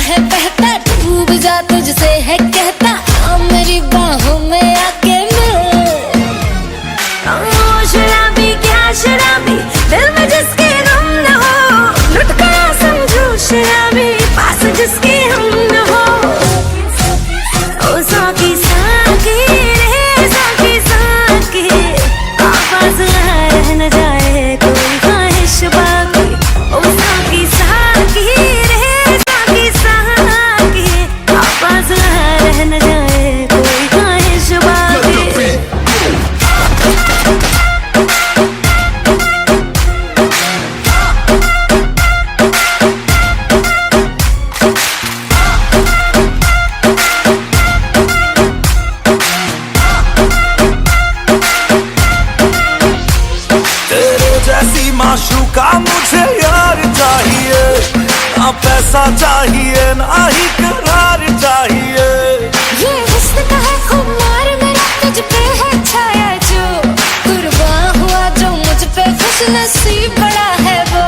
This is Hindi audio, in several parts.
है बहता, डूब जा तुझसे है कहता, आ मेरी बाहों में आके मिल। शराबी क्या शराबी, दिल में जिसके गम न हो, लुट गया समझो शराबी, पास जिसके हम न हो। ओ साकी साकी रे साकी साकी, आवाज रह न जाए कोई ख्वाहिश बाकी। ओ साकी साकी रे साकी साकी, आवाज रह न जाए कोई ख्वाहिश बाकी। जैसी माशूका मुझे यार चाहिए, ना पैसा चाहिए ना ही करार चाहिए। ये हुस्न का है खुमार मेरा, तुझ पे है छाया जो, कुर्बान हुआ जो मुझ पे, खुश नसीब बड़ा है वो।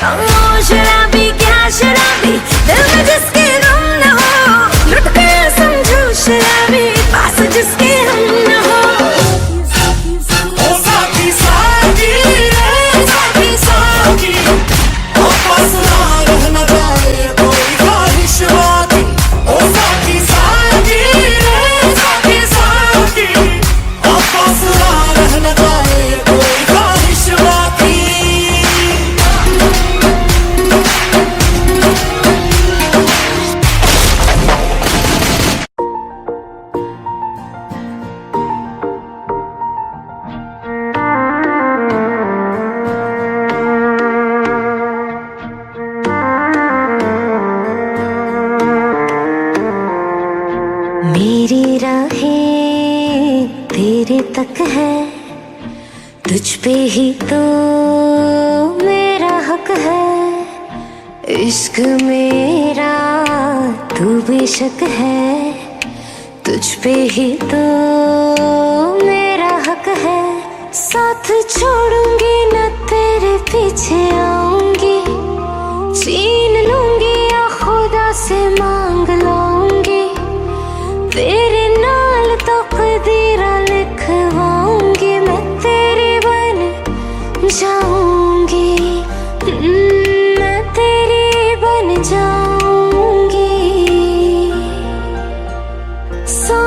ओ शराबी क्या शराबी, दिल में जिसके गम न हो, लुट गया समझो शराबी, पास जिसके हम न हो। ओ साकी साकी रे साकी साकी, वापस ना रह न जाए कोई ख्वाहिश बाकी। ओ साकी साकी रे साकी साकी, वापस ना रह न जाए कोई ख्वाहिश बाकी। मेरी राहें तेरे तक है, तुझ पे ही तो मेरा हक है। इश्क मेरा तू बेशक है, तुझ पे ही तो मेरा हक है। साथ छोड़ूंगी न तेरे पीछे आऊंगी, छीन लूंगी या खुदा से मांग लाऊंगी, तेरे नाल तकदीरा लिखवाऊंगी, मैं तेरी बन जाऊंगी, मैं तेरी बन जाऊंगी। सो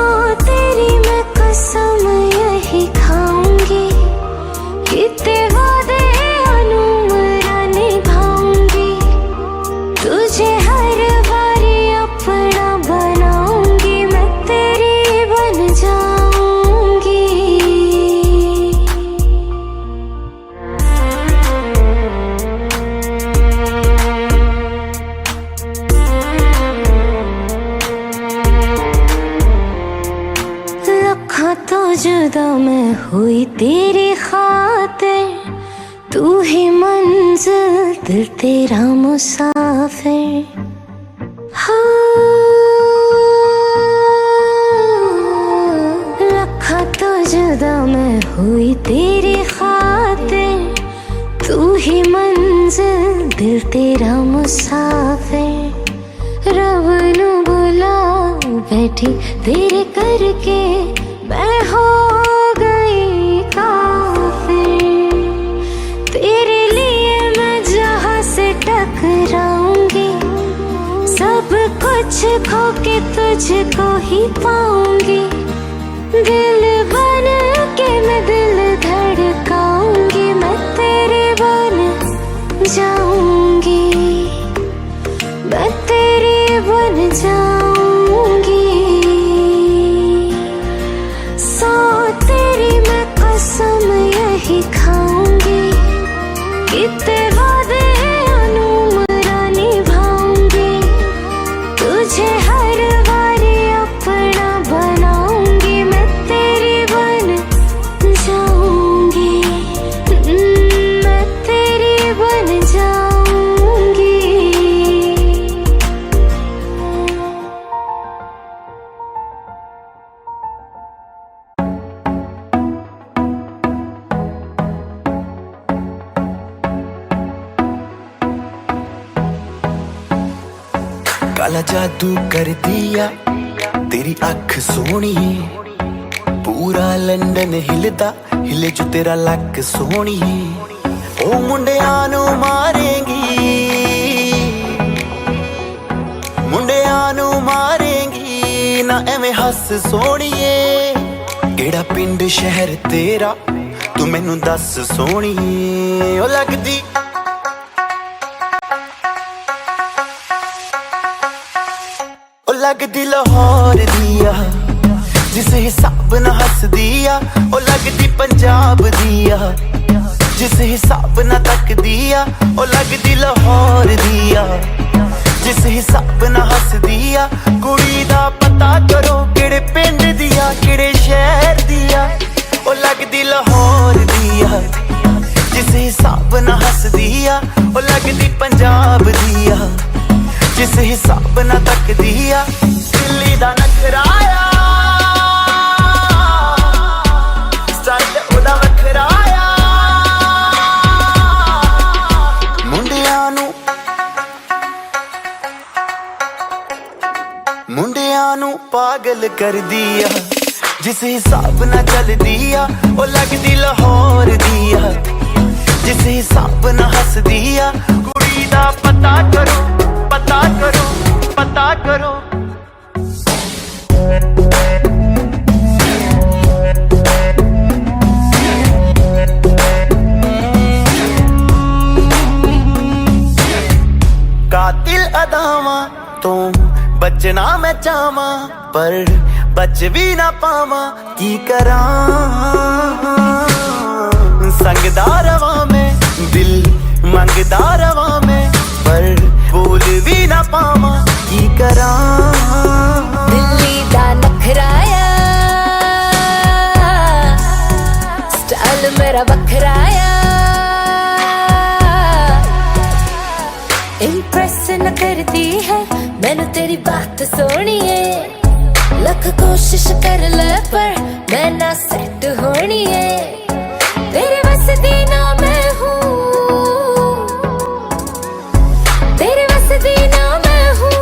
तेरी मैं कसम यही खाऊंगी, कितने वादे अनुमरा निभाऊंगी, तुझे हर बारी अपना बनाऊंगी, मैं तेरी बन जाऊंगी। लखा तो जुदा मैं हुई तेरी खातिर, तू ही मंजिल दिल तेरा मुसाफिर। लखा तो जुदा मैं हुई तेरी खातिर, तू ही मंजिल दिल तेरा मुसाफिर। रब नू बुला बैठी तेरे करके, मैं हो गई काफिर। तेरे लिए मैं जहां से टकराऊंगी, सब कुछ खो के तुझको ही पाऊंगी, दिल बन के मैं दिल धड़काऊंगी, मैं तेरे बन जाऊंगी, मैं तेरी बन जाऊंगी। सो तेरी मैं कसम यही खाऊंगी, कितने वादे अनुमरा निभाऊंगी, तुझे हर बारी अपना बनाऊंगी, मैं तेरी बन जाऊंगी, मैं तेरी बन जाऊंगी। काला जादू कर दिया तेरी अख सोहणीए, पूरा लंडन हिलदा हिले जो तेरा लक सोहणीए। ओ मुंडियां नू मारेंगी, मुंडियां नू मारेंगी ना एवें हस सोहणीए। केड़ा पिंड शहर तेरा तू मैनू दस सोहणीए। ओ लगदी लगदी लाहौर दिया जिस हिसाब ना हस दिया। ओ लगदी पंजाब दिया जिस हिसाब ना तक दिया। ओ लगदी लाहौर दिया जिस हिसाब ना हस दिया। कुड़ी दा पता करो केड़े पिंड दिया केड़े शहर दिया। ओ लगदी लाहौर दिया जिस हिसाब ना हस दिया। ओ लगदी पंजाब दिया जिस हिसाब ना तक दिया। दिल्ली दा नखराया स्टाइल ओदा वखराया। मुंडियां नू पागल कर दिया जिस हिसाब ना चल दिया। ओ लगदी लाहौर दिया जिस हिसाब ना हस दिया। कुड़ी दा पता करो पता करो पता करो। कातिल अदावां तो बचना मैं चाहवा पर बच भी ना पावा की करा। संगदा रवा में दिल मंगदा रवा में पर बोल भी ना पावा की करा। दिल्ली दा नखराया स्टाइल मेरा बखराया। इम्प्रेस न करती है मैनू तेरी बात सोहनी है। लख कोशिश कर ले पर मैं ना सेट होनी है। तेरे बस दी ना मैं हूँ, तेरे बस दी ना मैं हूँ।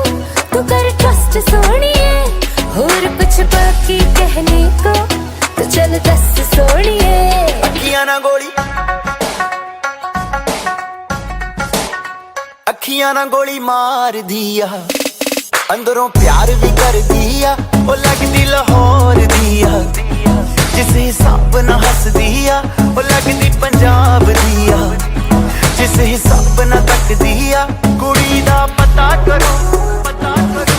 तू कर ट्रस्ट सोहणीए, और कुछ बाकी कहने को तो चल दस सोहणीए। अखियां ना गोली अखियां ना गोली मार दिया अंदरों प्यार भी कर दिया। ओ लगदी लाहौर दिया जिस हिसाब ना हस दिया। ओ लगदी पंजाब दिया जिस हिसाब ना तक दिया। कुड़ी दा पता करो पता करो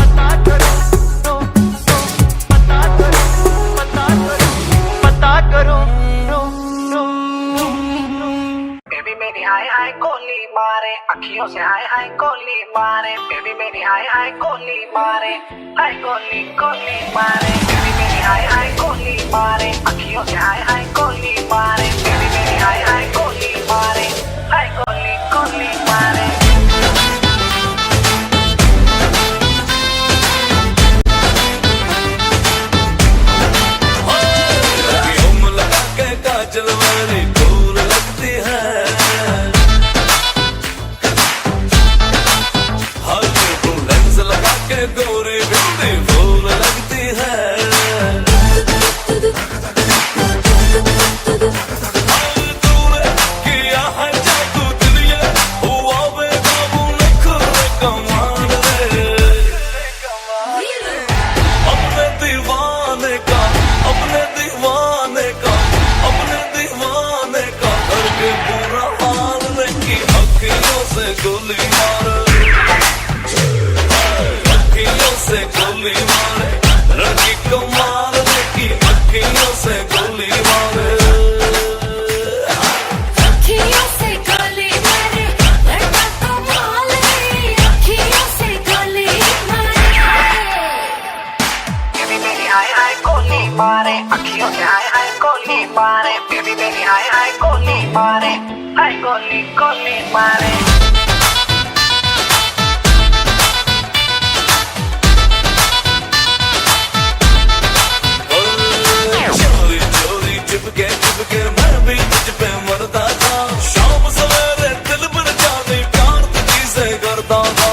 पता करो पता करो पता करो पता करो। बेबी मेरी हाय हाय कोली मारे अखियों से हाय हाय कोली मारे। बेबी मेरी हाय हाय कोली मारे हाय कोली कोली मारे। बेबी मेरी हाय हाय कोली मारे अखियों से हाय हाय कोली मारे। बेबी मेरी हाय हाय कोली मारे हाय कोली कोली मारे। काजल वाली फूल लगती है हर तू लेंस लगा के गोरी बिंदी फूल लगती है। तूने किया है जादू दुनिया हुआ बेकाबू नखरे कमाल रे। अपने दीवाने का अपने दीवाने का अपने दीवाने का करके बुरा हाल की अखियों से गोली मारे अखियों से गोली मारे। लड़की को मारने की अखियों से गोली मारे अखियों से गोली मारे लड़का को मारे। अखियों से गोली मारे। बेबी मेरी हाय हाय कोली मारे अखियों से हाय हाय कोली मारे। बेबी मेरी हाय हाय कोली मारे हाय कोली कोली मारे। चोरी चोरी चिपके मैं भी तुझ पे मरता था। शाम सवेरे दिल पर जाने प्यार तुझी से करता था।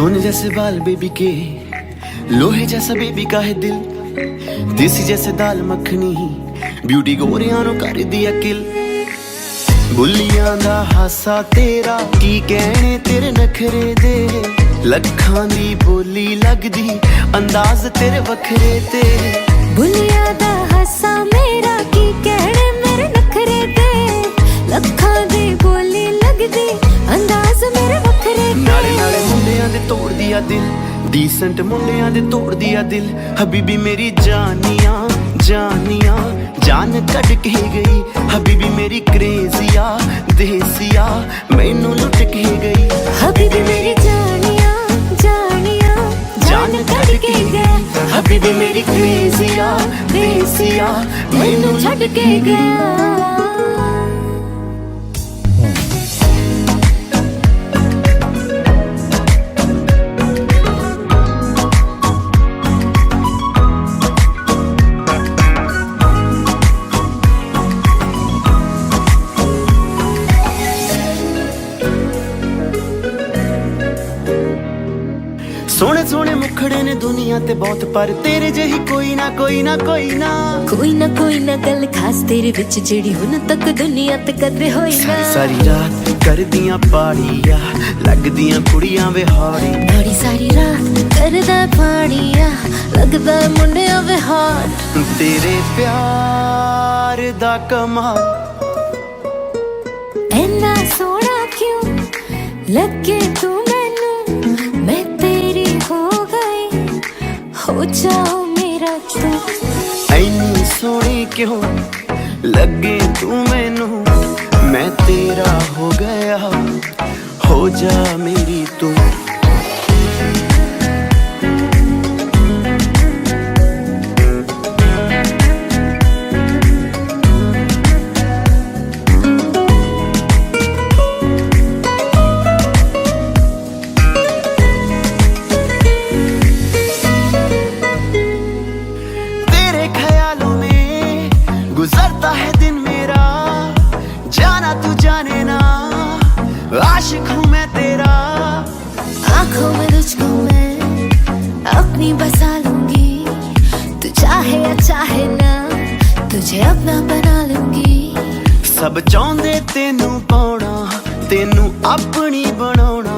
सोने जैसे बाल बेबी के, लोहे जैसा बेबी का है दिल, देसी जैसे दाल मखनी, ब्यूटी गोरियां नु कर दिया किल। बुलियां दा हासा तेरा की कहने तेरे नखरे दे, लखां दी बोली लगदी अंदाज तेरे वखरे ते। बुलिया दा हासा मेरा की कहने मेरे नखरे दे, लखां दी बोली लगदी अंदाज मेरे वखरे ते। नाले नाले मुंडियां दे तोड़ दिया दिल, डीसेंट मुंडियां दे तोड़ दिया दिल। हबीबी मेरी जानिया जानिया जान कट के गई, हबीबी मेरी क्रेजिया देसिया मैनू लुट के गई। हबीबी मेरी जानिया जानिया जान कट के गई, हबीबी मेरी क्रेजिया देसिया मैनू छड़ के गया। सोने सोने मुखड़े ने दुनिया ते बहुत, पर तेरे जही कोई ना कोई ना कोई ना। कोई ना गल खास तेरे विच जेड़ी हुन तक दुनिया ते कदे होई ना। सारी रात करदियां पाड़िया लगदियां कुड़ियां विहाड़ी, बड़ी सारी रात करदा पाड़िया लगदा मुंडिया विहार। तेरे प्यार दा कमाल ऐना सोना क्यों लगे तू मैनू, मैं तेरी हो गई हो जाओ मेरा तू। ऐनी सोनी क्यों लगे तू मैनू, मैं तेरा हो गया हो जा मेरी तू। गुजरता है दिन मेरा जाना तू जाने ना, आशिक हूँ मैं तेरा। आँखों में तुझको मैं अपनी बसा लूंगी, तू चाहे या चाहे ना तुझे अपना बना लूंगी। सब चाहते तेनू पाउना तेनू अपनी बनाउना,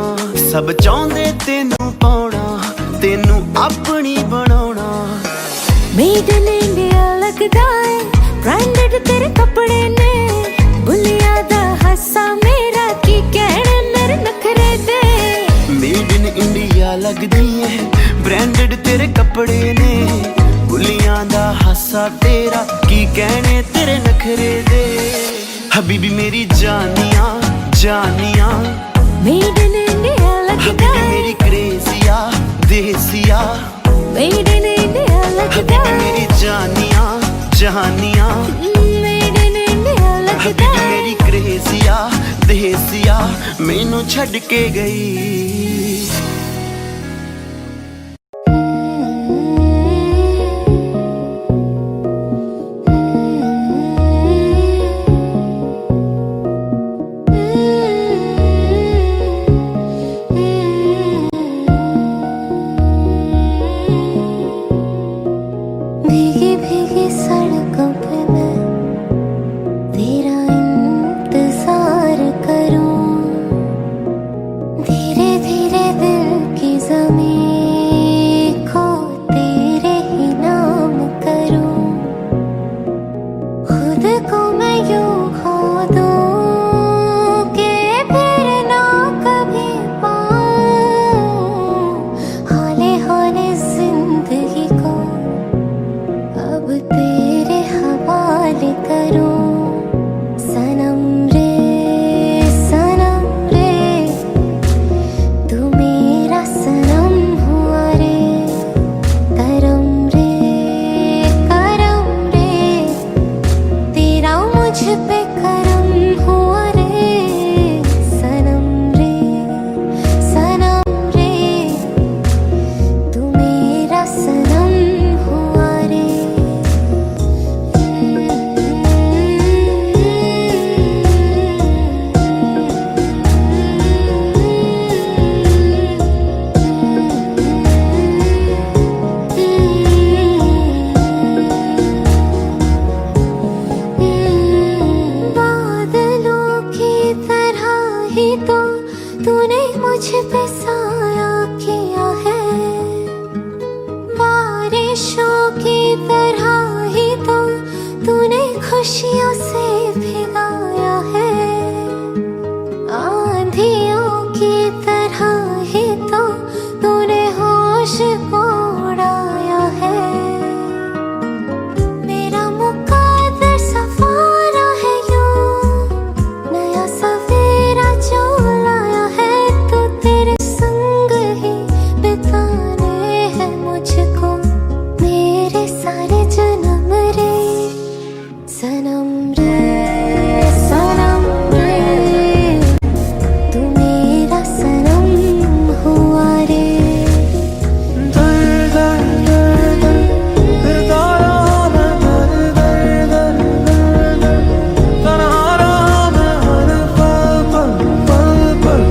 सब चाहते तेनू पाउना तेनू अपनी बनाउना। मेड इन इंडिया लगदा है ब्रांडेड तेरे कपड़े ने, बुलिया दा हासा मेरा की कहने मेरे नखरे दे। मेड इन इंडिया लगदी है ब्रांडेड तेरे कपड़े ने, बुलियां दा हासा तेरा की कहने तेरे नखरे दे। हबीबी मेरी जानिया जानिया मेड इन इंडिया लगदा है, मेरी क्रेजिया देसिया मेड इन इंडिया लगदा है, मेरी जानिया जहानिया मेड इन इंडिया लगदा है। मेरी क्रेजिया देसिया मैनू छड़ के गई। भीगी भीगी सड़कों पे मैं तेरा इंतजार करूं, धीरे धीरे दिल की ज़मीं को तेरे ही नाम करूं। खुद को मैं यूं खो दूं कि फिर ना कभी पाऊं, हौले हौले जिंदगी को अब तेरे हवाले करूं। सनम रे तू मेरा सनम हुआ रे, करम रे तेरा मुझ पे करम हुआ रे। सनम रे तू मेरा सनम हुआ रे। खुशियों से भिगाया है, आंधियों की तरह ही तो तूने होश को उड़ाया है। मेरा मुकद्दर सफारा है यूं, नया सवेरा जो लाया है, तो तेरे संग ही बिताने हैं मुझको मेरे सारे जन्म रे। सनम रे सनम रे, तू मेरा सनम हुआ रे। दर दर दर दर फिर तारा मैं दर दर दर दर दर, तन्हारा मैं हर पल पल पल पल।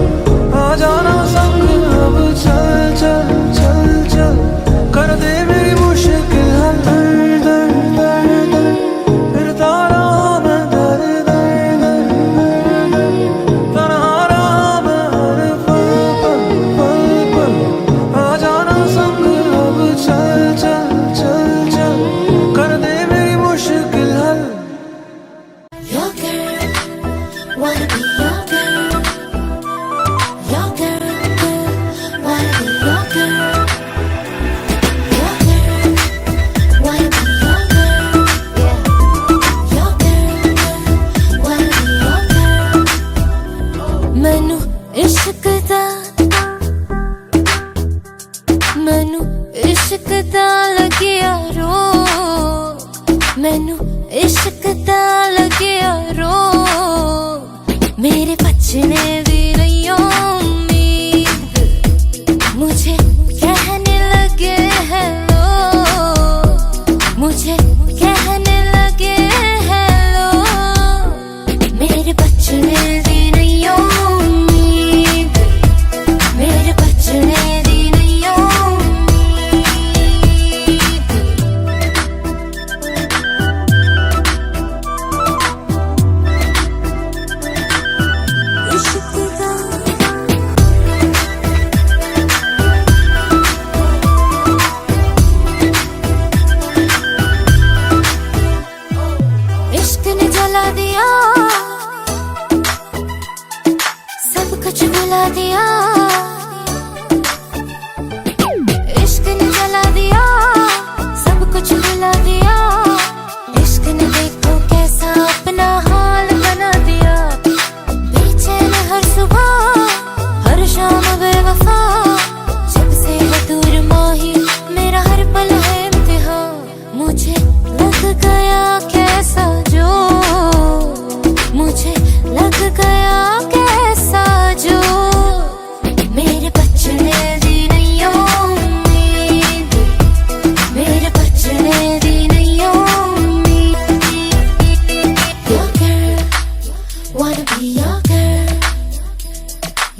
आ जाना संग अब चल चल चल चल, कर दे मेरी मुश्किल हल। दर दर दर दर फिर तारा मैं दर दर दर दर दर, तन्हारा मैं हर पल पल पल पल। आ जाना संग अब चल चल चल चल, कर दे मेरी मुश्किल हल। Your girl, wanna be your girl. Your girl, wanna be your girl. Your girl, wanna be your girl. Yeah. Your girl, wanna be your girl. मैनू इश्क दा लगिया रो, मैनू इश्क दा लगिया रो, मेरे बचने दी नहीं उम्मीद, मुझे कहने लगे हेलो, मुझे कहने लगे हेलो, मेरे बचने दी नहीं उम्मीद, मेरे बचने दी नहीं उम्मीद। इश्क दा इश्क ने जला दिया, सब कुछ भुला दिया, इश्क ने जला दिया, सब कुछ भुला दिया, इश्क ने देखो कैसा अपना हाल बना दिया, बेचैन हर सुबह हर शाम बेवफा, जब से है दूर माही मेरा हर पल है इम्तिहान, मुझे लग गया कैसा जो, मुझे लग गया कैसा जो, मेरे बचने दी नहीं उम्मीद, मेरे बचने दी नहीं उम्मीद। Your girl, wanna be your girl.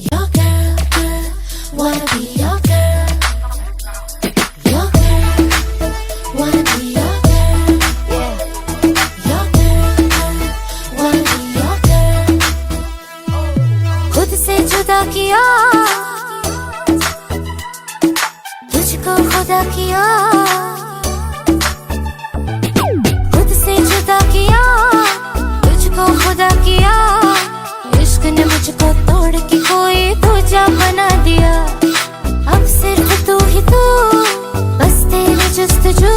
Your girl, girl, wanna be your girl. Your girl, wanna be your girl. Yeah. Your girl, girl, wanna be your girl. खुद से जुदा किया, तुझको खुदा किया, खुद से जुदा किया, तुझको खुदा किया, इश्क ने मुझको तोड़ के कोई दूजा बना दिया, अब सिर्फ तू ही तू, बस तेरी जस्तजू,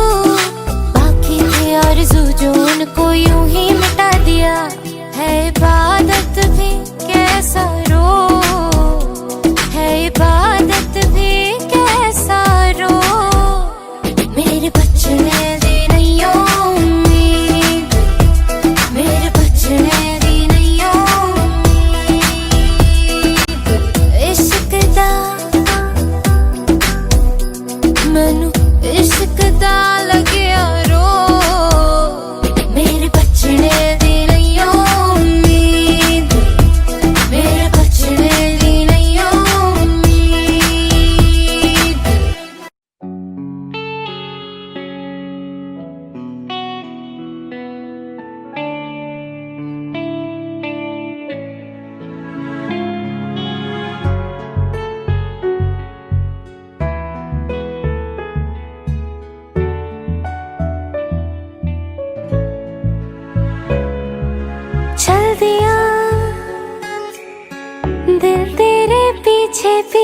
बाकी थे आरज़ू जो उनको यूं ही मिटा दिया, है इबादत भी कैसा रो, है इबादत भी कैसा रो,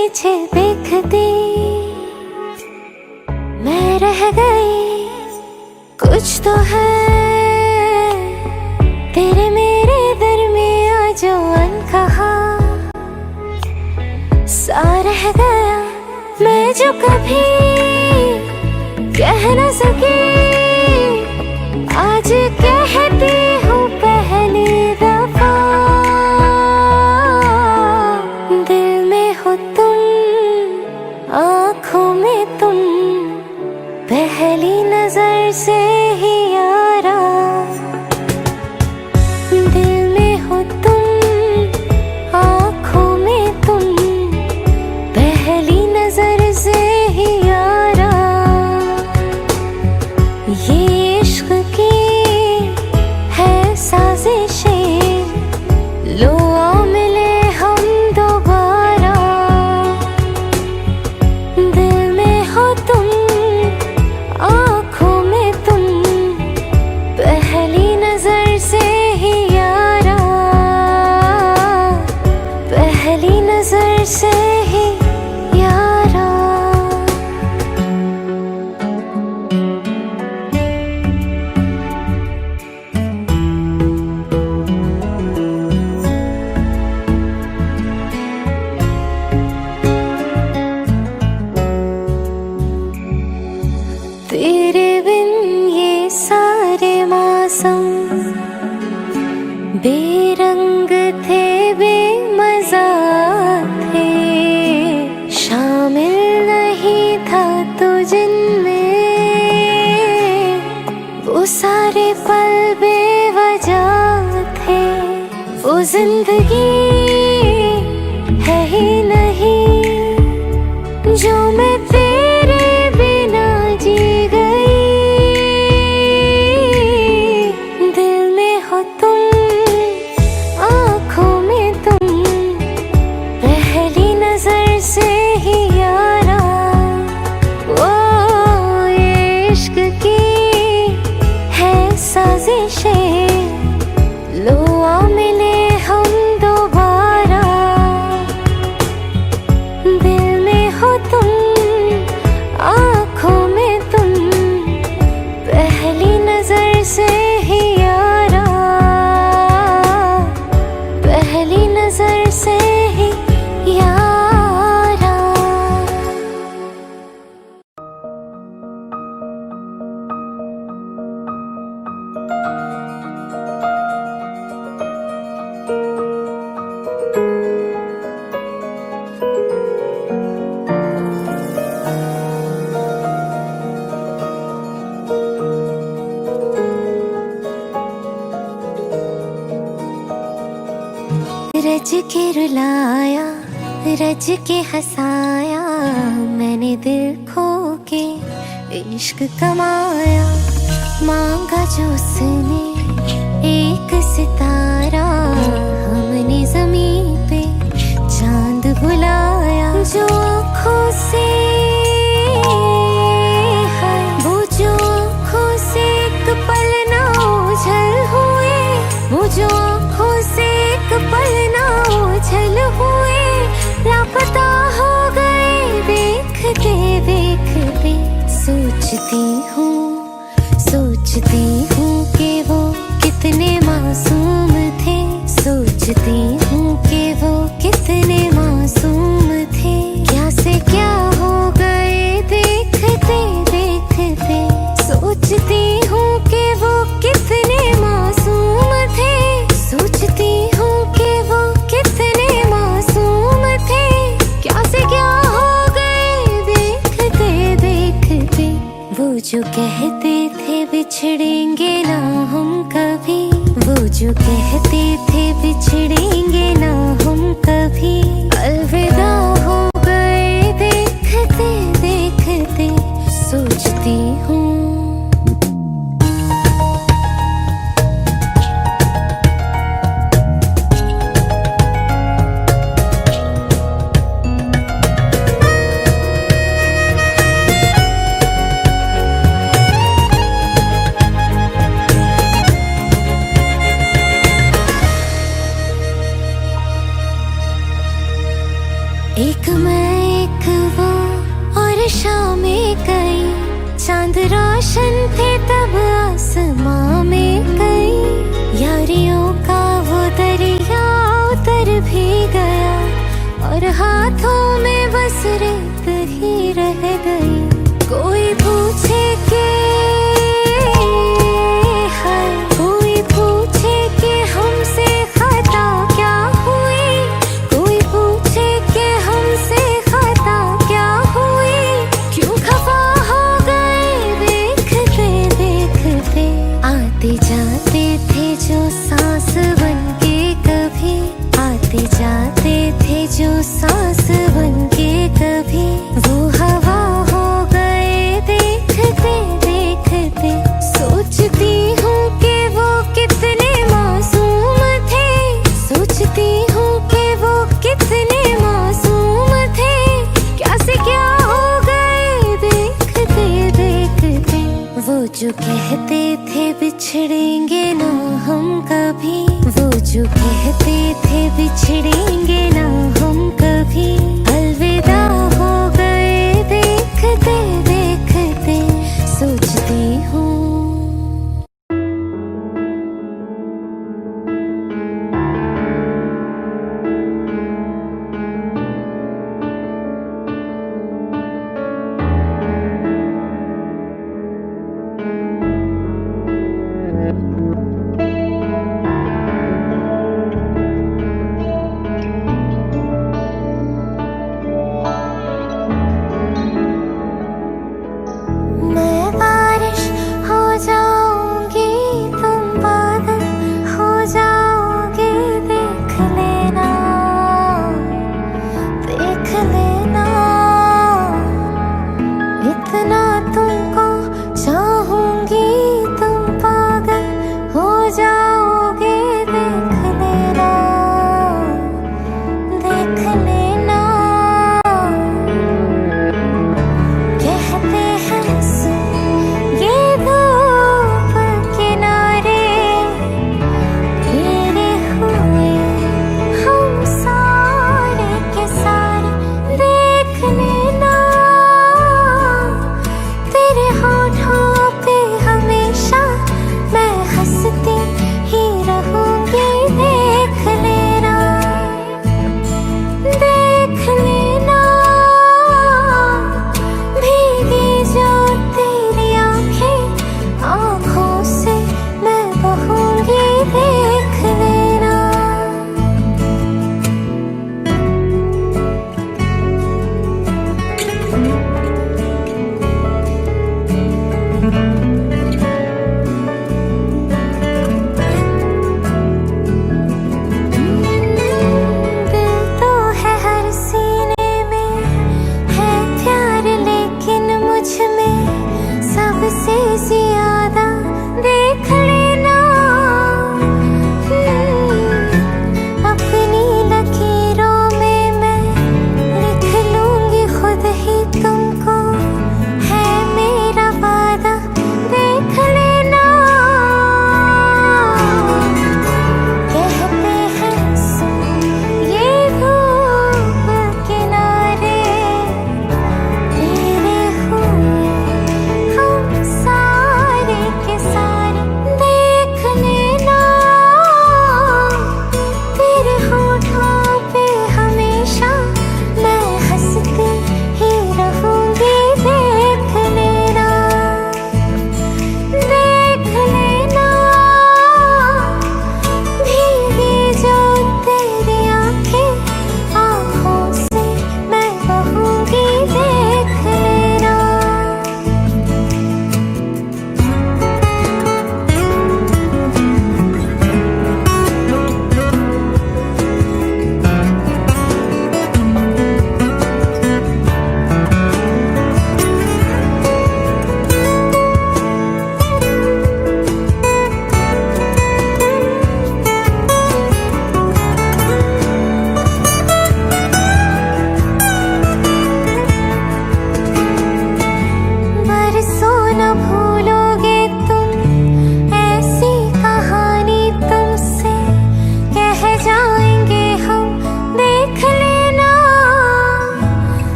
पीछे देखती मैं रह गई। कुछ तो है तेरे मेरे दरमियां जो अनकहा सा रह गया। मैं जो कभी कह न सकी आज कहती हूँ पहली दफा। दिल में हो तुम, आँखों में तुम, पहली नजर से ही यारा। दिल में हो तुम, आँखों में तुम, पहली नजर से ही यारा। ये इश्क की है साजिशें, लो आओ मिले हम दोबारा। दिल में हो तुम, आँखों में तुम, पहली नजर से ही यारा। पहली नजर से ही यारा। तेरे बिन ये सारे मौसम बेरंग थे, बेमजा थे। शामिल नहीं था तू जिनमें, वो सारे पल बेवजह थे। वो जिंदगी है ही नहीं जो मैं तेरे बिना जी गई। दिल में हो तुम, आँखों में तुम, पहली नजर से ही यारा। ओ ये इश्क की है साजिशें, लो आओ मिले हम दोबारा। दिल में हो तुम, आँखों में तुम, पहली नजर से ही यारा। पहली नजर से ही यारा। रज के रुलाया, रज के हंसाया, मैंने दिल खो के इश्क कमाया। मांगा जो उसने एक सितारा, हमने ज़मीं पे चांद बुलाया। जो आँखों से है, वो जो आँखों से एक पल ना ओझल हुए, वो जो आँखों से एक पल ना ओझल हुए, लापता हो गए देखते देखते। सोचती हूँ कि वो कितने मासूम थे, सोचती हूँ कि वो कितने मासूम थे। क्या से क्या हो गए देखते देखते। सोचती हूँ कि वो कितने मासूम थे, सोचती हूँ कि वो कितने मासूम थे। क्या से क्या हो गए देखते देखते। वो जो कहते थे बिछड़ेंगे ना हम कभी, वो जो कहते थे बिछड़ेंगे ना हम कभी, अलविदा हो गए देखते देखते। सोचती हूँ पर हाथों में बस रेत ही रह गई। कोई पूछे कि हाय, कोई पूछे कि हमसे खता क्या हुई, कोई पूछे कि हमसे खता क्या हुई, क्यों खफा हो गए देखते देखते। आते जाते थे जो सांस बनके कभी, आते जाते थे जो सांस बनके कभी, वो हवा हो गए देखते देखते। सोचती हूँ कि वो कितने मासूम थे, सोचती हूँ कि वो कितने मासूम थे, क्या से क्या हो गए देखते देखते। वो जो कहते थे बिछड़ेंगे ना हम कभी, वो जो कहते थे बिछड़ेंगे ना हम कभी, अलविदा हो गए देखते देखते। सोचती हूँ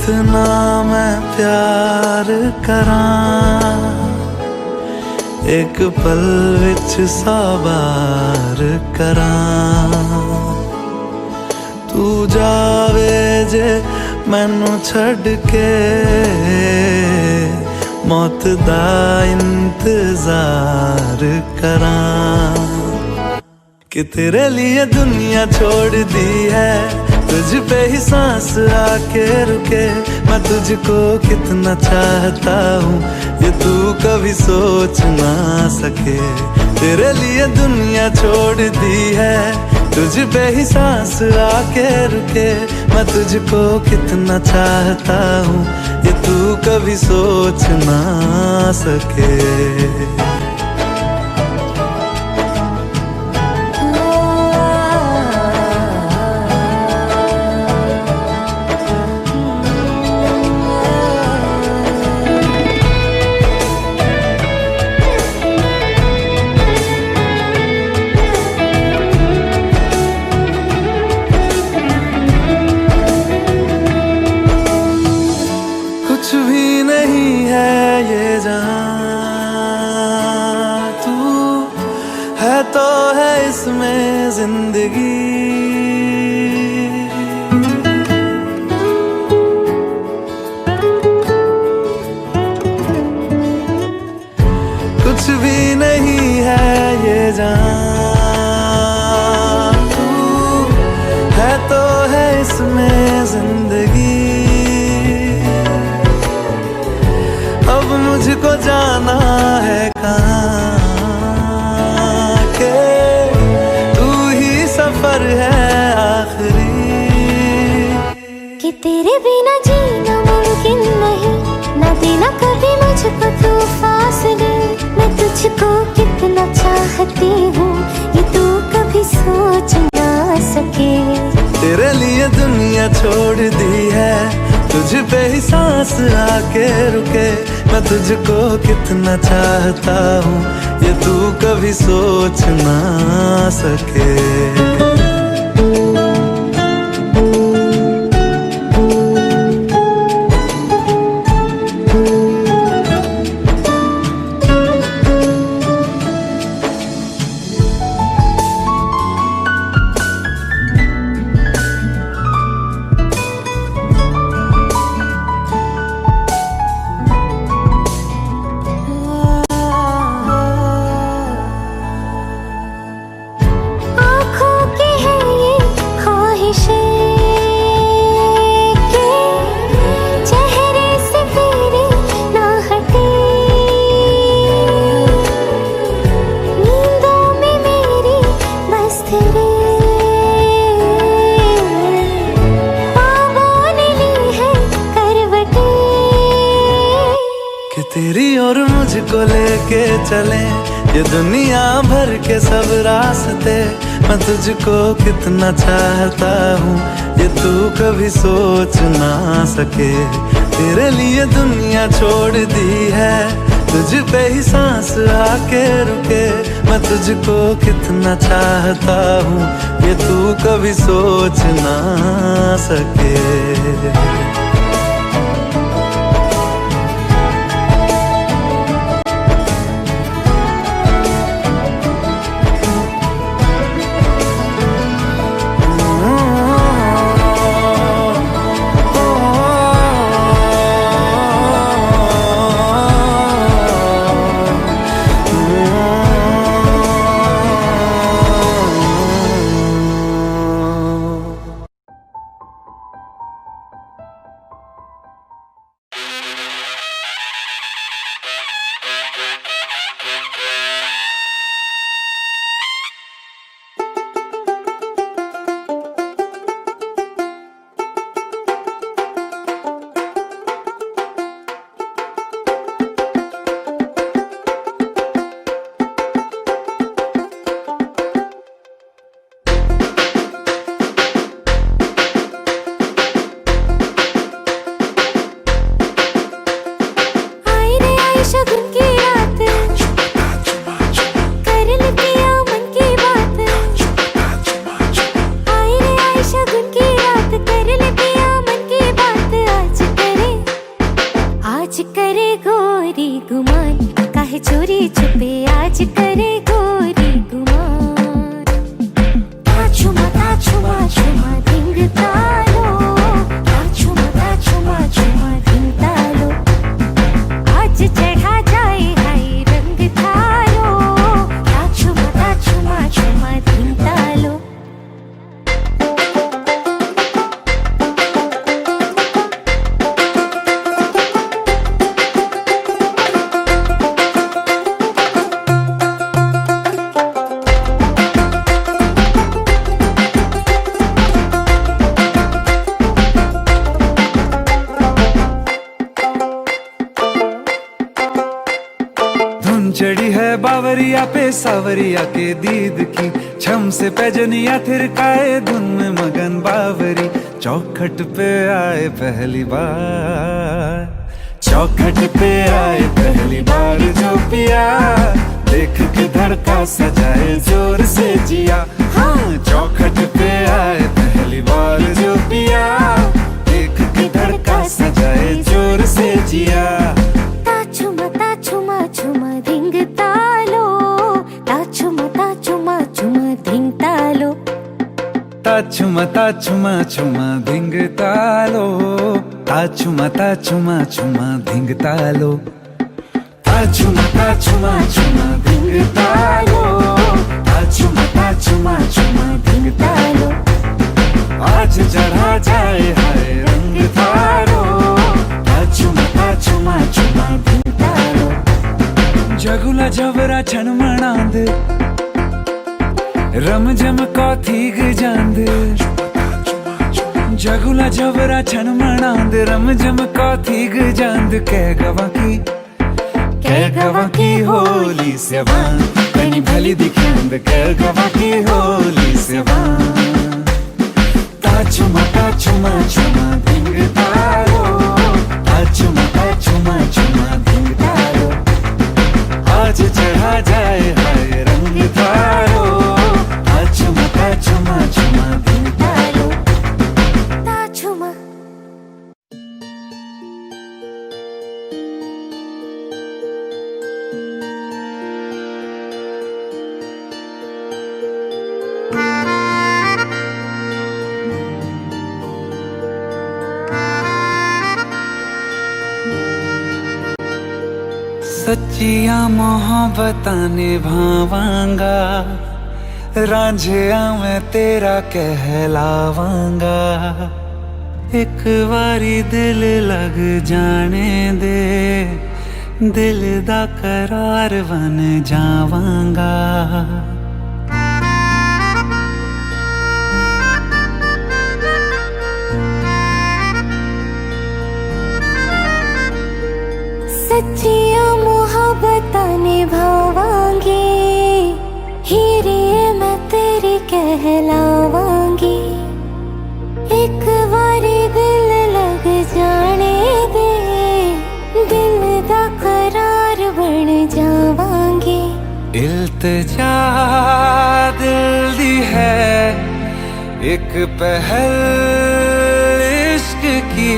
कितना मैं प्यार करां, एक पल विच साबार करां। तू जावे जे मैनू छड़ के, मौत दा इंतजार करां। कि तेरे लिए दुनिया छोड़ दी है, तुझ पे ही सांस आके रुके। मैं तुझको कितना चाहता हूँ ये तू कभी सोच ना सके। तेरे लिए दुनिया छोड़ दी है, तुझ पे ही सांस आके रुके। मैं तुझको कितना चाहता हूँ ये तू कभी सोच ना सके। कुछ भी नहीं है ये जहां, तू है तो है इसमें जिंदगी। कुछ भी नहीं है ये जहां, तू है तो है इसमें जिंदगी। अब मुझको जाना है कहाँ के, तू ही सफर है आखिरी। कि तेरे बिना जीना मुमकिन नहीं, ना देना कभी मुझको तू फासले। मैं तुझको कितना चाहती हूँ ये तू कभी सोच ना सके। तेरे लिए दुनिया छोड़ दी है, तुझ पे ही सांस आके रुके। मैं तुझको कितना चाहता हूँ ये तू कभी सोच ना सके। तेरी और मुझको लेके चले ये दुनिया भर के सब रास्ते। मैं तुझको कितना चाहता हूँ ये तू कभी सोच ना सके। तेरे लिए दुनिया छोड़ दी है, तुझ पे ही सांस आके रुके। मैं तुझको कितना चाहता हूँ ये तू कभी सोच ना सके। आज करे गोरी गुमान, काहे चोरी छुपे आज करे गोरी गुमान। ताछुमा ताछुमा छुमा धिंग तालो, ताछुमा ताछुमा छुमा धिंग तालो। आज चढ़ा जाए हाय रंग थारो, ताछुमा ताछुमा छुमा धिंग तालो। चढ़ी है बावरिया पे सावरिया के दीद की, छम से पैजनिया थिरकाए धुन में मगन बावरी। चौखट पे आए पहली बार, चौखट पे आए पहली बार जो पिया, देख के धड़का सजाए जोर से जिया। हाँ चौखट पे आए पहली बार जो पिया, देख के धड़का सजाए जोर से जिया। ताछुमा ताछुमा छुमा धिंग तालो, ताछुमा ताछुमा छुमा धिंग तालो। ताछुमा ताछुमा छुमा धिंग तालो, ताछुमा ताछुमा छुमा धिंग तालो। ताछुमा ताछुमा छुमा धिंग तालो, ताछुमा ताछुमा छुमा धिंग तालो। आज चढ़ा जाए हाय रंग थारो, ताछुमा ताछुमा छुमा धिंग तालो। जगुला जबरा छन मणांद, रम जम कौथीग जांद। जगुला जबरा छन मणांद, रम जम कौथीग जांद। कह गवा की होली से वान, कनी भली दिखेंद कह गवा की होली से वान। ताछुमा ताछुमा छुमा धिंग तालो, ताछुमा ताछुमा छुमा धिंग तालो। आज चढ़ा जाए हाय रंग थारो, ताछुमा ताछुमा छुमा धिंग तालो। ताछुमा सच्चिया मोहब्बतां निभावांगा, रांझिया मैं तेरा कहलावांगा। एक बारी दिल लग जाने दे, दिल दा करार बन जावांगा। सच्चिया मोहब्बतां निभावांगी, हीरे मैं तेरी कहलावांगी। एक बारी दिल लग जाने दे, दिल दा करार बन जावांगी। इल्तिजा दिल दी है एक पहल इश्क की,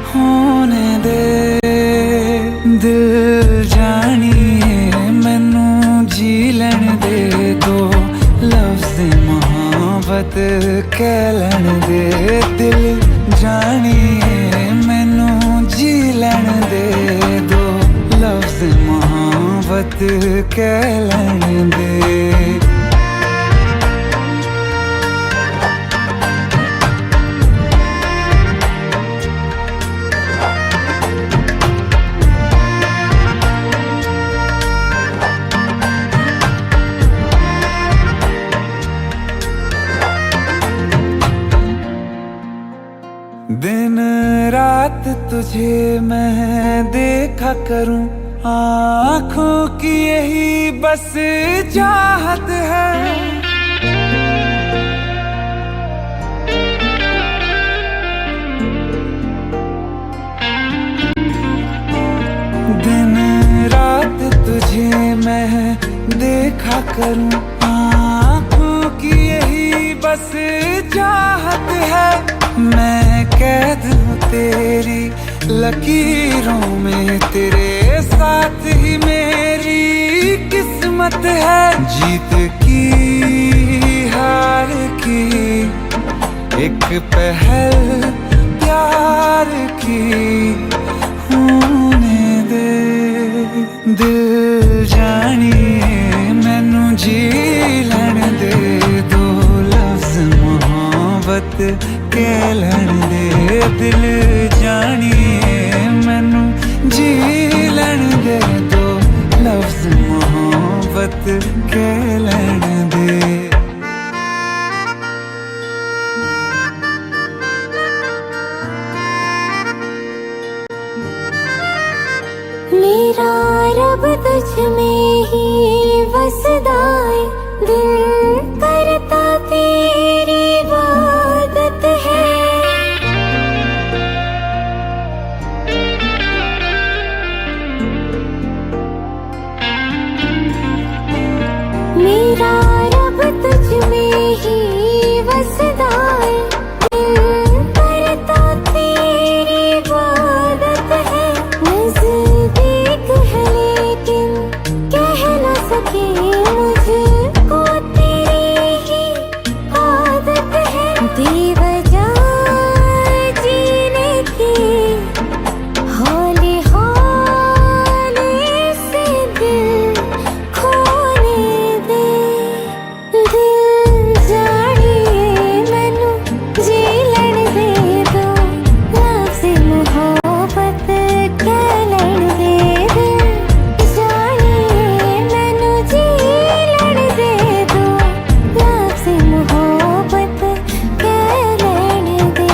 होने दे दिल जानिए मैनू जी लैन दे। दो लफ्ज़ मोहब्बत कह लैन दे, दिल जानिए मैनू जी लैन दे। दो लफ्ज़ मोहब्बत कह लैन दे। दिन रात तुझे मैं देखा करूं, आँखों की यही बस चाहत है। दिन रात तुझे मैं देखा करूं, आँखों की यही बस चाहत है। मैं कैद हूँ तेरी लकीरों में तेरे साथ ही मेरी किस्मत है। जीत की हार की एक पहल प्यार की होने दे। दिल जानिए मैनू जी लैण दे, दो लफ्ज मोहब्बत कह लैण दे। दिल जानिए मैनू जी लैण दे, दो लफ्ज मोहब्बत कह लैण दे। मेरा रब तुझ में ही वसदा है, दिल करता तेरी इबादत है। मेरा रब तुझ में ही वसदा है, दिल करता तेरी इबादत है। नज़दीक है लेकिन कह न सके, मुझको तेरी ही आदत है। बेवजह जीने की हौले हौले से दिल खोने दे। दिल जानिए मैनू जी लैण दे, दो लफ्ज़ मोहब्बत कह लैण दे। दिल जानिए मैनू जी लैण दे, दो लफ्ज़ मोहब्बत कह लैण दे।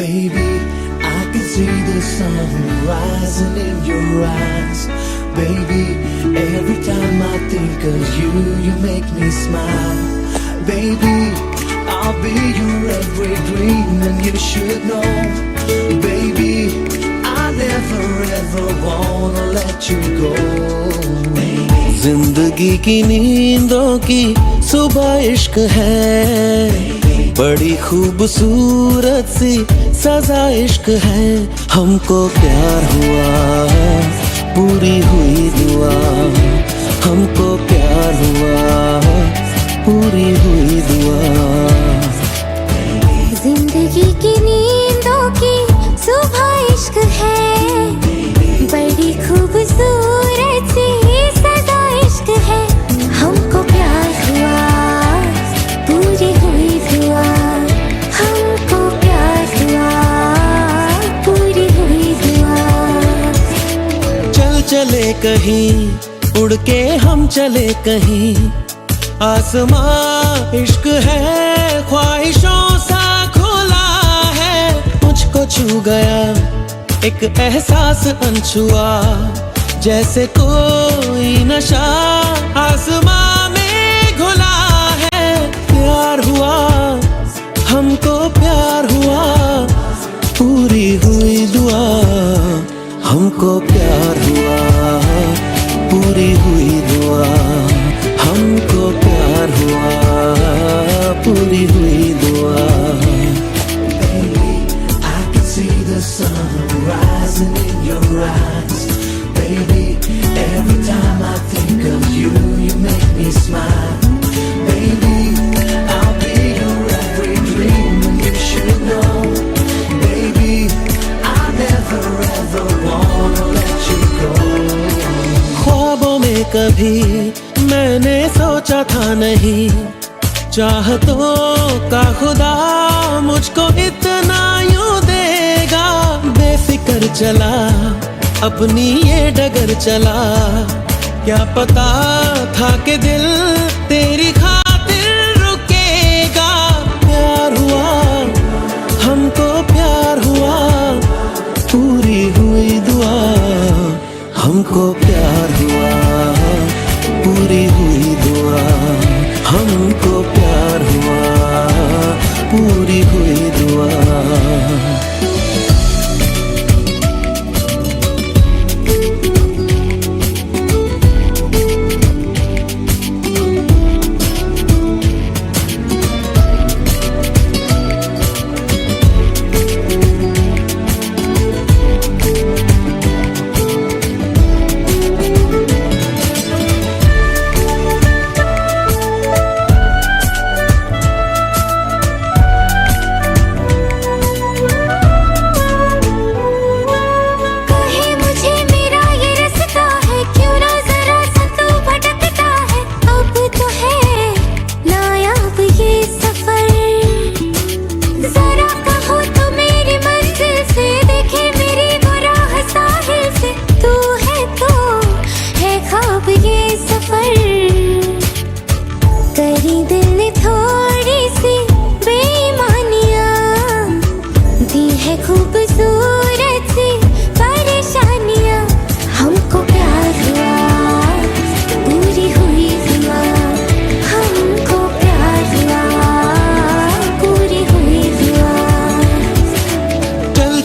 Baby, I can see the sun rising in your eyes. Baby, every time I think of you, you make me smile. Baby, I'll be your every dream and you should know. Baby, I never ever wanna let you go. जिंदगी की नींदों की सुबह इश्क है, बड़ी खूबसूरत सी सजा इश्क है। हमको प्यार हुआ पूरी हुई दुआ, हमको प्यार हुआ पूरी हुई दुआ। जिंदगी की नींदों की सुबह इश्क है, बड़ी खूबसूरत सी सजा इश्क है। हमको प्यार हुआ पूरी हुई दुआ, हमको प्यार हुआ पूरी हुई दुआ। चल चले कहीं उड़ के हम चले कहीं, आसमां इश्क है ख्वाहिशों सा खुला है। मुझको छू गया एक एहसास अनछुआ, जैसे कोई नशा आसमां में घुला है। प्यार हुआ हमको प्यार हुआ पूरी हुई दुआ, हमको प्यार हुआ पूरी हुई दुआ, हमको प्यार हुआ पूरी हुई दुआ। Baby, I can see the sun rising in your eyes. Baby, every time I think of you, you make me smile. Baby, I'll be your every dream and you should know. Baby, I never ever wanna let you go. ख्वाबों में कभी मैंने सोचा था नहीं, चाहतों का खुदा मुझको इतना यूं देगा। बेफिक्र चला अपनी ये डगर चला, क्या पता था कि दिल तेरी खातिर रुकेगा। प्यार हुआ हमको प्यार हुआ पूरी हुई दुआ, हमको प्यार हुआ पूरी हुई दुआ, हमको प्यार हुआ पूरी हुई दुआ।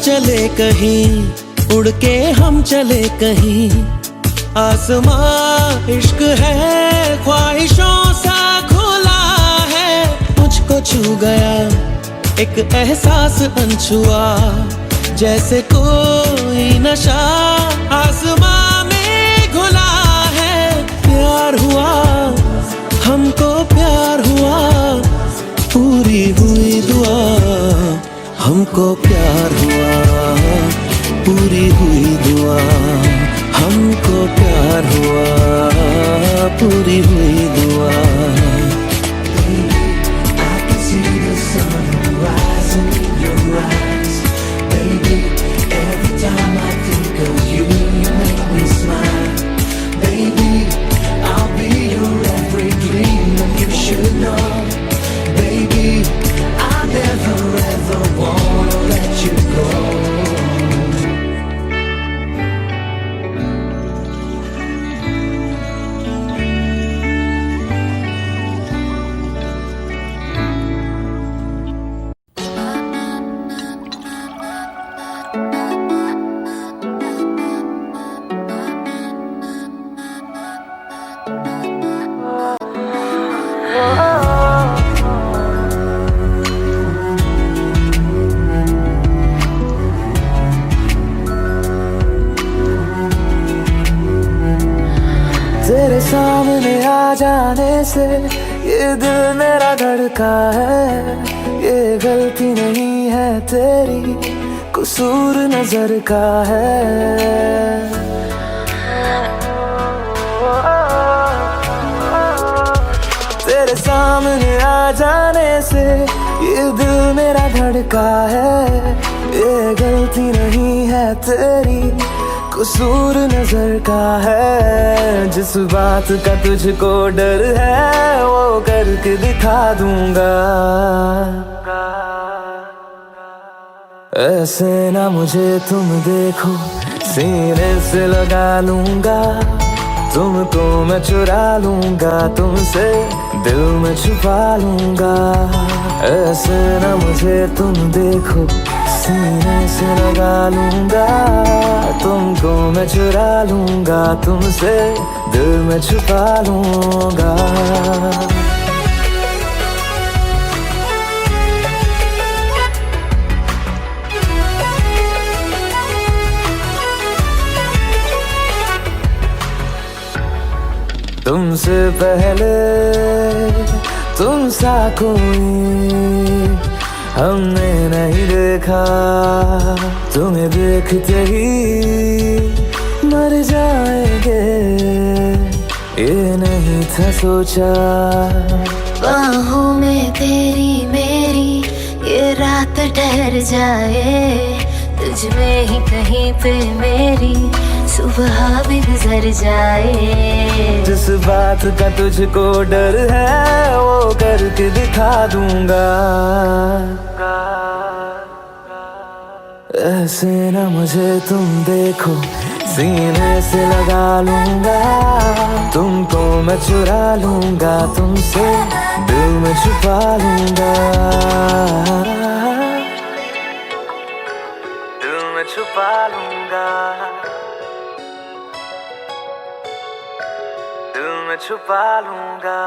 चले कहीं उड़ के हम चले कहीं, आसमां इश्क है ख्वाहिशों सा खुला है। मुझको छू गया एक एहसास अनछुआ, जैसे कोई नशा आसमां में घुला है। प्यार हुआ हमको प्यार हुआ, पूरी हुई दुआ। हमको प्यार हुआ पूरी हुई दुआ, हमको प्यार हुआ पूरी हुई दुआ। I can see the sun rising in your eyes, baby. Every time I think of you, you make me smile, baby. I'll be your every dream, and you should know, baby. I never ever wanna let you go. तेरे सामने आ जाने से ये दिल मेरा धड़का है। ये गलती नहीं है तेरी, कसूर नजर का है। तेरे सामने आ जाने से ये दिल मेरा धड़का है। ये गलती नहीं है तेरी, कसूर नजर का है। जिस बात का तुझको डर है वो करके दिखा दूंगा। ऐसे ना मुझे तुम देखो, सीने से लगा लूंगा। तुमको मैं चुरा लूंगा, तुमसे दिल में छुपा लूंगा। ऐसे ना मुझे तुम देखो, सीने से लगा लूंगा। तुमको मैं चुरा लूंगा, तुमसे दिल में छुपा लूंगा। तुमसे पहले तुम सा कोई हमने नहीं देखा। तुम्हें देखते ही मर जाएंगे, ये नहीं था सोचा। बाहों में तेरी मेरी ये रात ठहर जाए, तुझ में ही कहीं पे मेरी सुबह भी गुजर जाए। जिस बात का तुझको डर है वो करके दिखा दूंगा। ऐसे ना मुझे तुम देखो, सीने से लगा लूंगा। तुमको मैं चुरा लूंगा, तुमसे दिल में छुपा लूंगा। मैं छुपा लूंगा।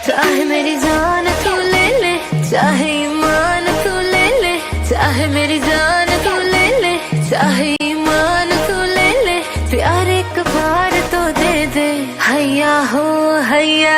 चाहे मेरी जान तू ले ले, चाहे ईमान तू ले ले, चाहे मेरी जान तू ले ले, चाहे ईमान तू ले ले, प्यार एक बार तो दे दे, हैया हो हैया।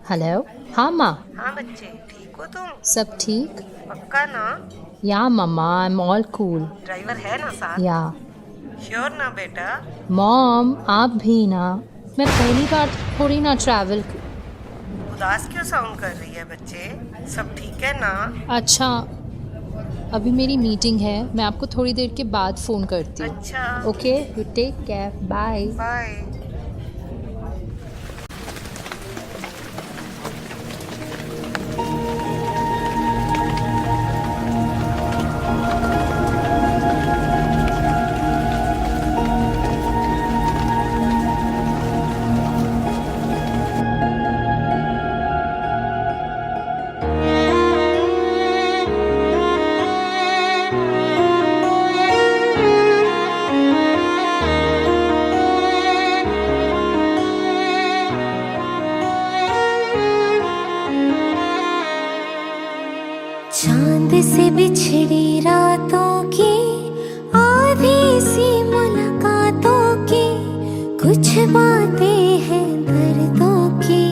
हेलो। हाँ माँ। हाँ बच्चे, ठीक हो तुम? सब ठीक? पक्का ना? या मम्मा, I am all cool. Driver है ना साथ? या। श्योर ना बेटा? मॉम आप भी ना, मैं पहली बार थोड़ी ना ट्रैवल। उदास क्यों साउंड कर रही है बच्चे? सब ठीक है ना? अच्छा, अभी मेरी मीटिंग है, मैं आपको थोड़ी देर के बाद फ़ोन करती हूँ। अच्छा okay, you take care, bye bye. चांद से बिछड़ी रातों की आधी सी मुलाकातों की कुछ बातें हैं दर्दों की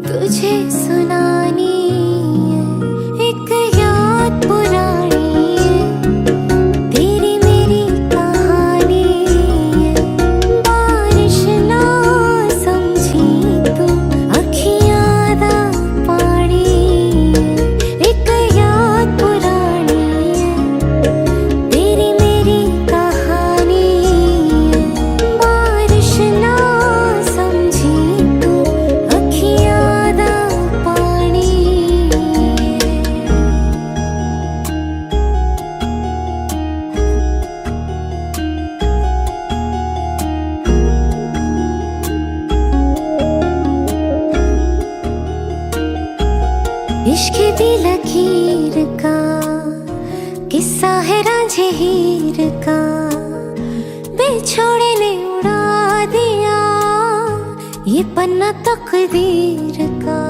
तुझे सुनानी है। एक याद पुरानी है, तेरी मेरी कहानी है। बारिश ना समझी तू, अखियाँ दा पानी है। एक याद पुरानी है, तेरी मेरी कहानी है। बारिश ना समझी तू, अखियाँ दा पानी है। इश्क दी लकीर का किस्सा है रांझे हीर का, बेछोड़े ने उड़ा दिया ये पन्ना तकदीर का।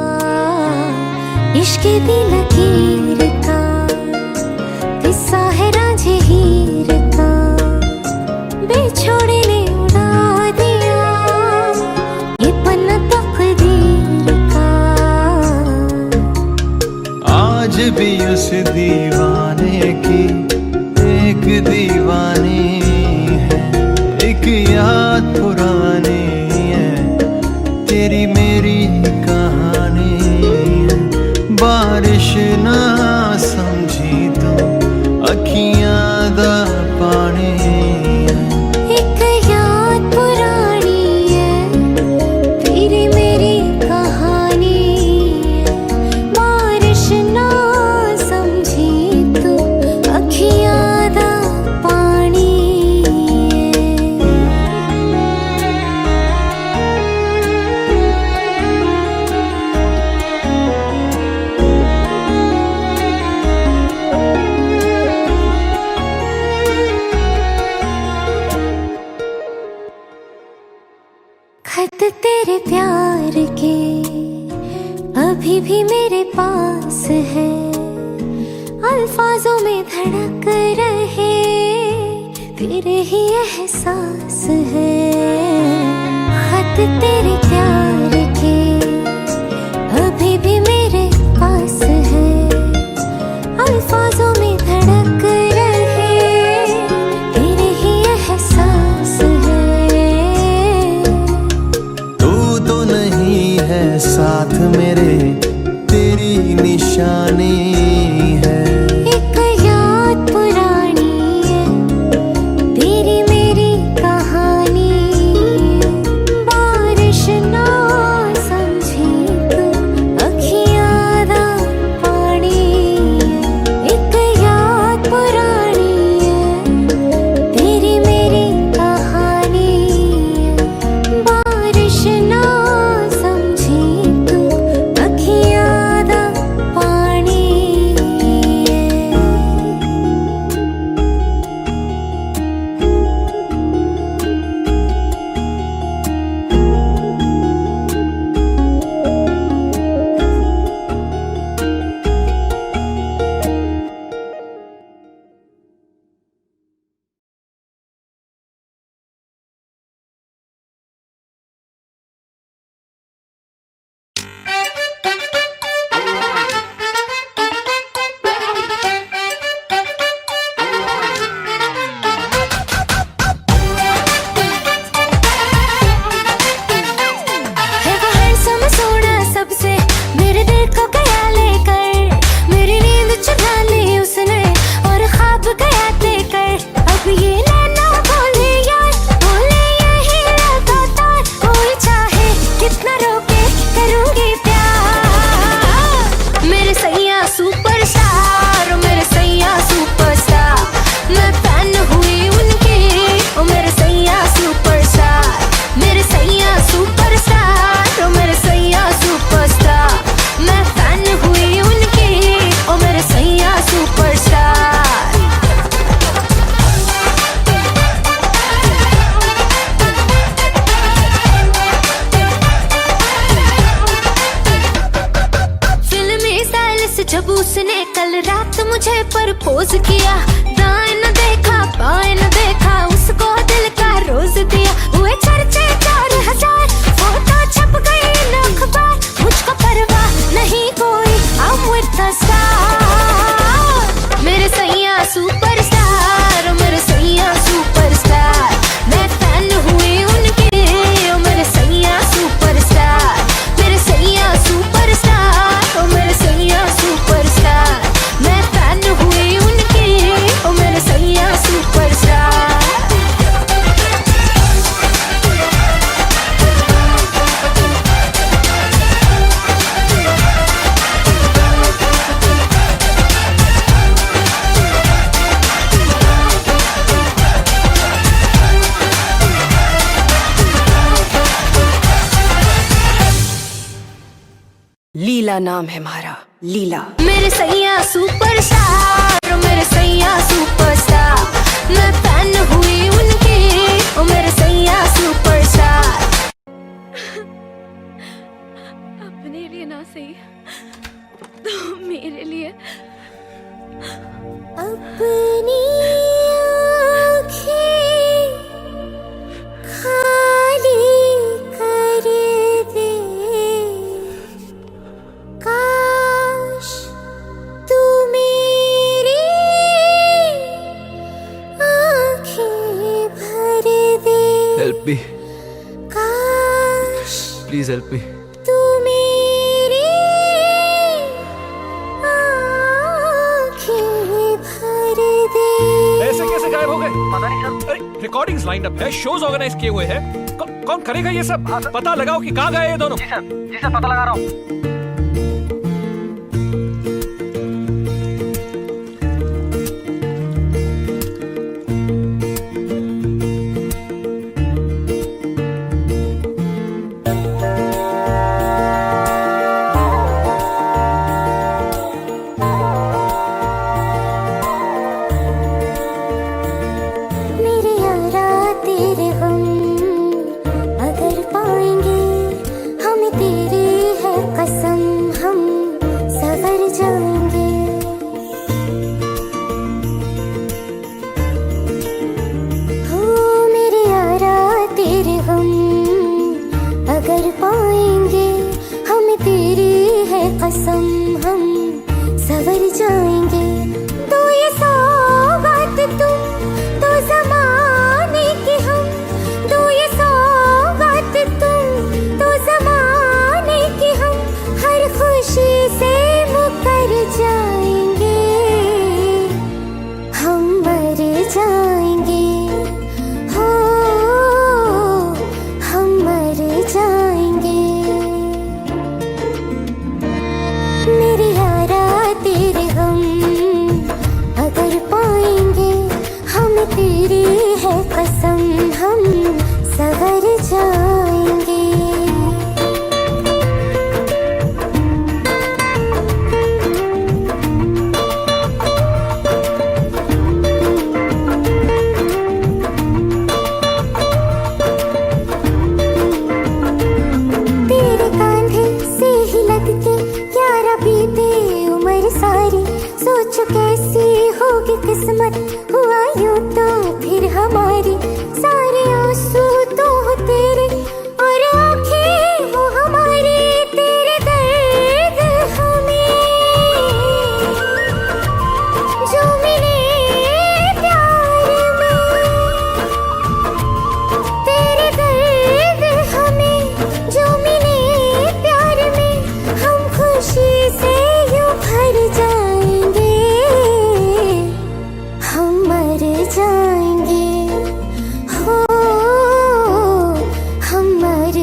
इश्क दी लकीर का किस्सा है रांझे हीर का, बेछोड़े ने उड़ा दिया ये पन्ना तकदीर का। आज भी उस दीवाने की एक दीवानी है, एक याद पुरानी है, तेरी मेरी कहानी है। बारिश ना है, अल्फाजों में धड़क रहे तेरे ही एहसास है। खत तेरे प्यार के अभी भी मेरे पास है, अल्फाजों में धड़क रहे तेरे ही एहसास है। तू तो नहीं है साथ मेरे, तेरी निशानी है। एक याद पुरानी है, तेरी मेरी कहानी। बारिश ना समझी तू, अखियाँ दा पानी। एक याद पुरानी है, तेरी मेरी कहानी। बारिश ना समझी तू, अखियाँ दा पानी। है वो हैंडसम सोना सबसे, मेरे दिल को गया लेकर। मेरी नींद चुरा ली उसने और ख्वाब गया लेकर। अब ये नैना बोले यार, बोले यही लगातार। कोई चाहे कितना रोके, करूंगी प्यार। मेरे सैया सुपरस्टार, मेरे सैया सुपरस्टार। मैं फैन हुई उनकी, ओ मेरे सैया सुपरस्टार। मेरे सैया सुपरस्टार, ओ मेरे सैया सुपरस्टार। मैं फैन हुई उनकी, ओ मेरे सैया सुपरस्टार। फिल्मी स्टाइल से जब उसने कल रात मुझे प्रपोज किया। दाएं न देखा बाएं न देखा, उसको दिल का रोज दिया। हुए चर्चे 4000, फोटो छप गई न अखबार। मुझको परवाह नहीं कोई, I'm with the star। मेरे सैया सुपरस्टार, मेरे सैया सुपरस्टार। मैं फैन हुई उनकी, ओ मेरे सैया सुपरस्टार। मेरे सैया सुपरस्टार, ओ मेरे सैया सुपरस्टार। मैं फैन हुई उनकी, ओ मेरे सैया सुपरस्टार। लीला नाम है हमारा, लीला। मेरे सैया सुपरस्टार, मेरे सैया सुपरस्टार। मैं फैन हुई उनकी, ओ मेरे सैया सुपरस्टार। अपने लिए ना सही तो मेरे लिए। अपनी आँखें खाली कर दे, काश तू मेरी आँखें भर दे। हेल्प मी, काश प्लीज हेल्प मी। तू मेरी आँखें भर दे। ऐसे कैसे गायब हो गए? पता नहीं सर। अरे रिकॉर्डिंग्स लाइंड अप है, शोज ऑर्गेनाइज किए हुए हैं। कौन करेगा ये सब? पता लगाओ कि कहाँ गए ये दोनों। जी सर पता लगा रहा हूँ। कसम की किस्मत हुआ यूं तो फिर हमारी, सारे आंसू तो हो तेरे और आंखें हो हमारी, तेरे दर्द हमें जो मिले प्यार में, तेरे दर्द हमें जो मिले प्यार में, हम खुशी से यूं भर जाएंगे, हम मर जाएंगे, हो हम मर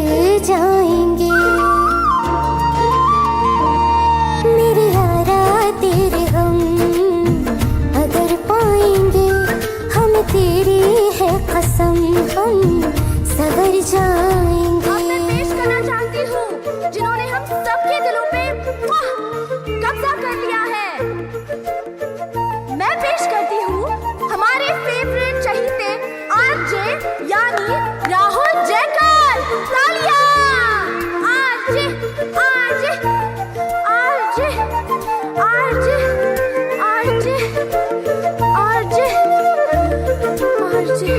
जाएंगे। मेरे यारा तेरे हम अगर पाएंगे, हम तेरी है कसम हम सवर जाएंगे। अब मैं पेश करना चाहती हूँ जिन्होंने हम सबके दिलों पे कब्जा कर लिया है। मैं पेश करती हूँ हमारे फेवरेट चहीते आरजे यानी राहुल जयकर। तालियां! RJ RJ RJ RJ RJ RJ RJ.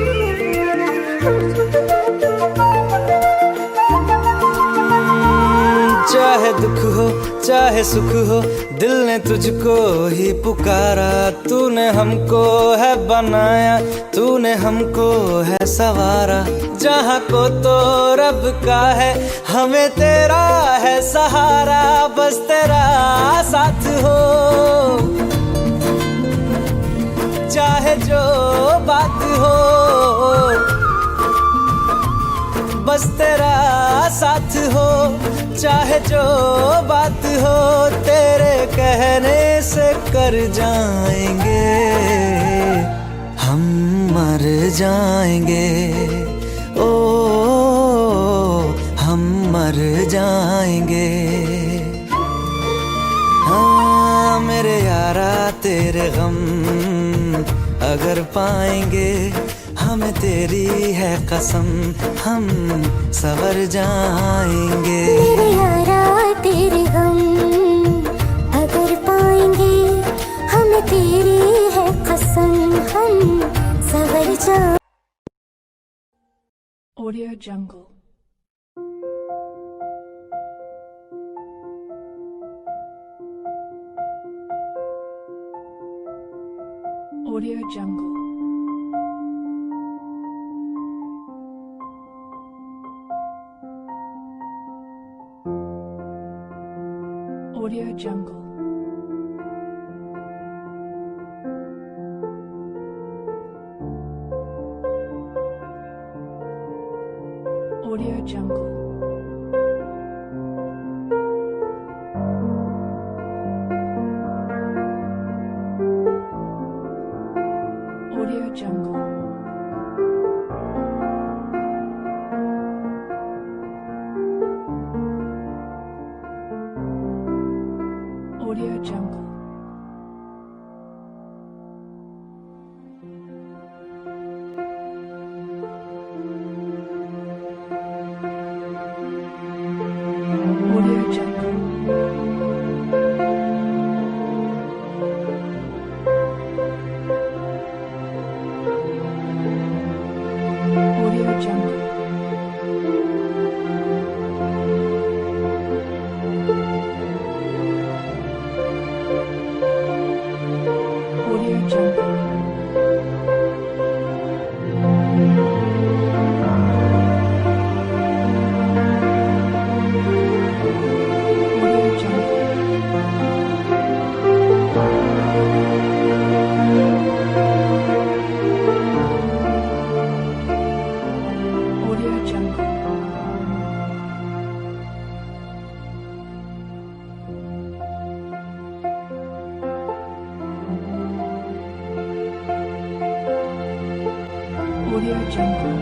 चाहे दुख हो चाहे सुख हो, दिल ने तुझको ही पुकारा, तूने हमको है बनाया, तूने हमको है सवारा, जहाँ को तो रब का है, हमें तेरा है सहारा, बस तेरा साथ हो, चाहे जो बात हो, बस तेरा साथ हो, चाहे जो बात हो, तेरे कहने से कर जाएंगे, हम मर जाएंगे, ओ हम मर जाएंगे। हाँ मेरे यारा तेरे गम अगर पाएंगे, हमें तेरी है कसम हम सवर जाएंगे। मेरे यारा तेरे गम अगर पाएंगे, हमें तेरी है कसम हम सवर जाएंगे। Audio Jungle. Audio Jungle. Audio Jungle. Audio Jungle. Audio Jungle. Audio Jungle. Audio Jungle. Audio Jungle. Audio Jungle. Audio Jungle. Audio Jungle. Audio Jungle.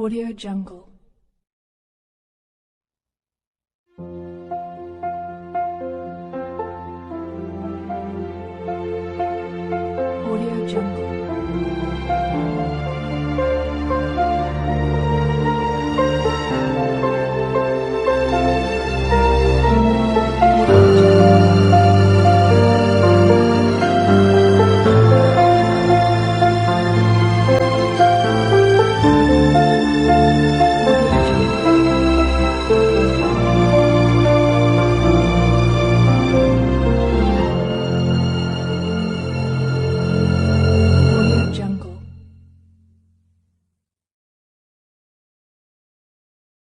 Audio Jungle. Audio Jungle.